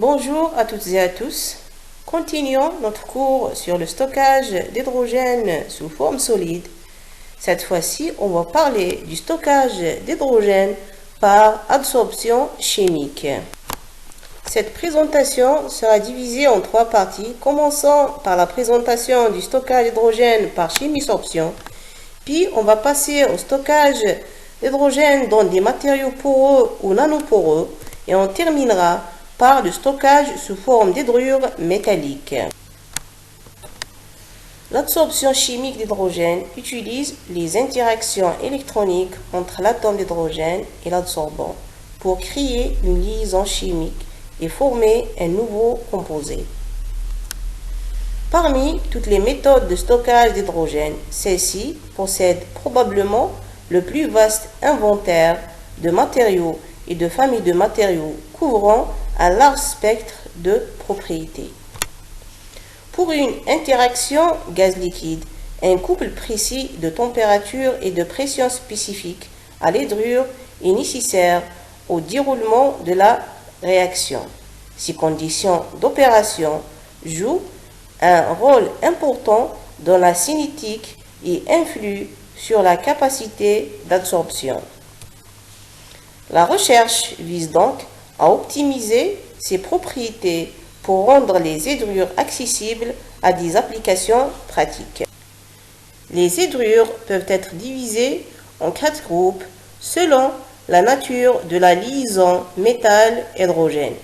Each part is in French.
Bonjour à toutes et à tous. Continuons notre cours sur le stockage d'hydrogène sous forme solide. Cette fois-ci, on va parler du stockage d'hydrogène par adsorption chimique. Cette présentation sera divisée en trois parties, commençant par la présentation du stockage d'hydrogène par chimie-sorption. Puis, on va passer au stockage d'hydrogène dans des matériaux poreux ou nanoporeux. Et on terminera par le stockage sous forme d'hydrure métallique. L'adsorption chimique d'hydrogène utilise les interactions électroniques entre l'atome d'hydrogène et l'adsorbant pour créer une liaison chimique et former un nouveau composé. Parmi toutes les méthodes de stockage d'hydrogène, celle-ci possède probablement le plus vaste inventaire de matériaux et de familles de matériaux couvrant un large spectre de propriétés. Pour une interaction gaz-liquide, un couple précis de température et de pression spécifique à l'hydrure est nécessaire au déroulement de la réaction. Ces conditions d'opération jouent un rôle important dans la cinétique et influent sur la capacité d'adsorption. La recherche vise donc à optimiser ces propriétés pour rendre les hydrures accessibles à des applications pratiques. Les hydrures peuvent être divisées en 4 groupes selon la nature de la liaison métal-hydrogène.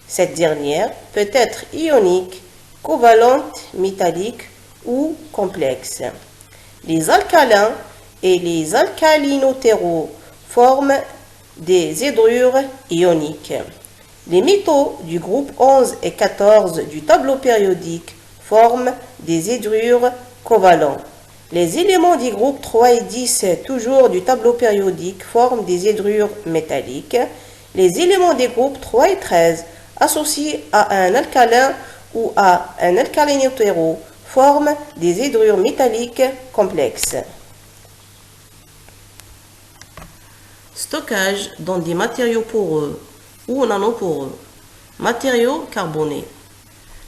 Cette dernière peut être ionique, covalente, métallique ou complexe. Les alcalins et les alcalinotéraux forment des hydrures ioniques. Les métaux du groupe 11 et 14 du tableau périodique forment des hydrures covalents. Les éléments des groupes 3 et 10 toujours du tableau périodique forment des hydrures métalliques. Les éléments des groupes 3 et 13 associés à un alcalin ou à un alcalinotéraux forment des hydrures métalliques complexes. Stockage dans des matériaux poreux ou nanoporeux. Matériaux carbonés.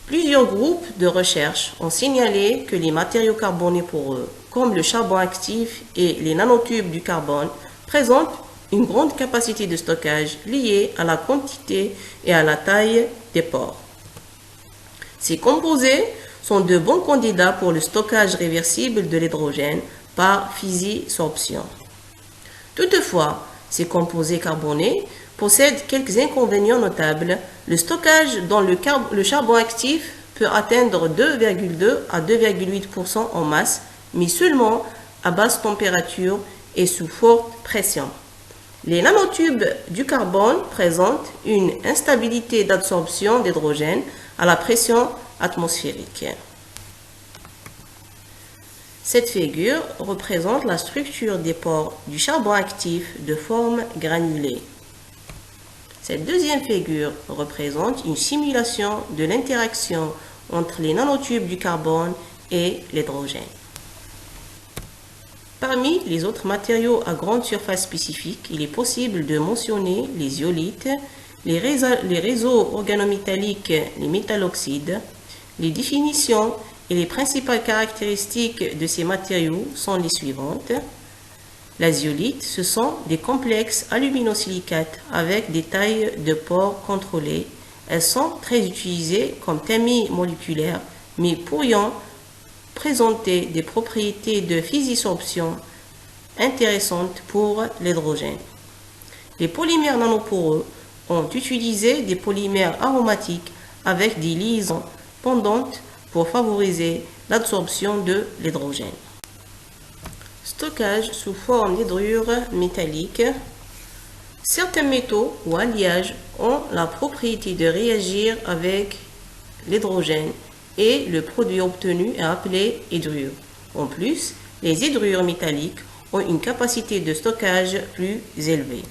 Plusieurs groupes de recherche ont signalé que les matériaux carbonés poreux, comme le charbon actif et les nanotubes du carbone, présentent une grande capacité de stockage liée à la quantité et à la taille des pores. Ces composés sont de bons candidats pour le stockage réversible de l'hydrogène par fission-sorption. Toutefois, ces composés carbonés possèdent quelques inconvénients notables. Le stockage dans le charbon actif peut atteindre 2,2 à 2,8% en masse, mais seulement à basse température et sous forte pression. Les nanotubes du carbone présentent une instabilité d'absorption d'hydrogène à la pression atmosphérique. Cette figure représente la structure des pores du charbon actif de forme granulée. Cette deuxième figure représente une simulation de l'interaction entre les nanotubes du carbone et l'hydrogène. Parmi les autres matériaux à grande surface spécifique, il est possible de mentionner les zeolites, les réseaux organométalliques, les métalloxydes. Les définitions et les principales caractéristiques de ces matériaux sont les suivantes. La zeolite, ce sont des complexes aluminosilicates avec des tailles de pores contrôlées. Elles sont très utilisées comme tamis moléculaires, mais pourriont présenter des propriétés de fission-sorption intéressantes pour l'hydrogène. Les polymères nanoporeux ont utilisé des polymères aromatiques avec des liaisons pendantes pour favoriser l'adsorption de l'hydrogène. Stockage sous forme d'hydrure métallique. Certains métaux ou alliages ont la propriété de réagir avec l'hydrogène et le produit obtenu est appelé hydrure. En plus, les hydrures métalliques ont une capacité de stockage plus élevée.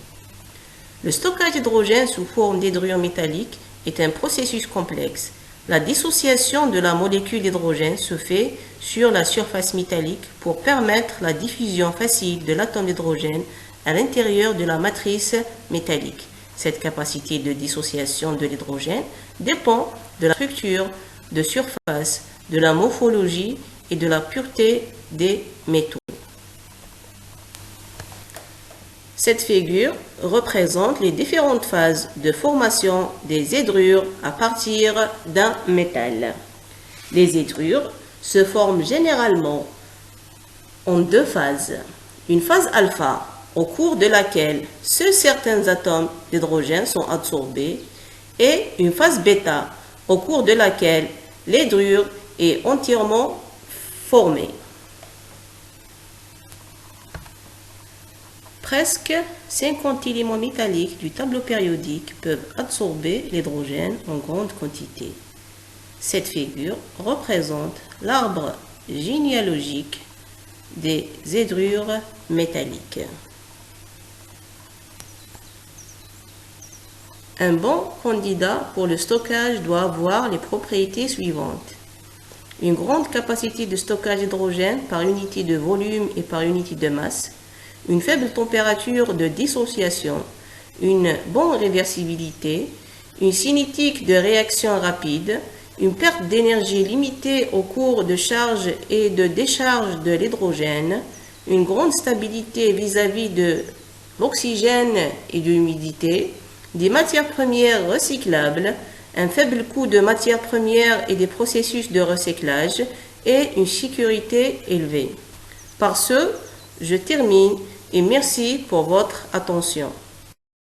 Le stockage d'hydrogène sous forme d'hydrure métallique est un processus complexe. La dissociation de la molécule d'hydrogène se fait sur la surface métallique pour permettre la diffusion facile de l'atome d'hydrogène à l'intérieur de la matrice métallique. Cette capacité de dissociation de l'hydrogène dépend de la structure de surface, de la morphologie et de la pureté des métaux. Cette figure représente les différentes phases de formation des hydrures à partir d'un métal. Les hydrures se forment généralement en deux phases. Une phase alpha, au cours de laquelle seuls certains atomes d'hydrogène sont absorbés, et une phase bêta, au cours de laquelle l'hydrure est entièrement formée. Presque 50 éléments métalliques du tableau périodique peuvent absorber l'hydrogène en grande quantité. Cette figure représente l'arbre généalogique des hydrures métalliques. Un bon candidat pour le stockage doit avoir les propriétés suivantes. Une grande capacité de stockage d'hydrogène par unité de volume et par unité de masse, une faible température de dissociation, une bonne réversibilité, une cinétique de réaction rapide, une perte d'énergie limitée au cours de charge et de décharge de l'hydrogène, une grande stabilité vis-à-vis de l'oxygène et de l'humidité, des matières premières recyclables, un faible coût de matières premières et des processus de recyclage et une sécurité élevée. Par ce, je termine et merci pour votre attention.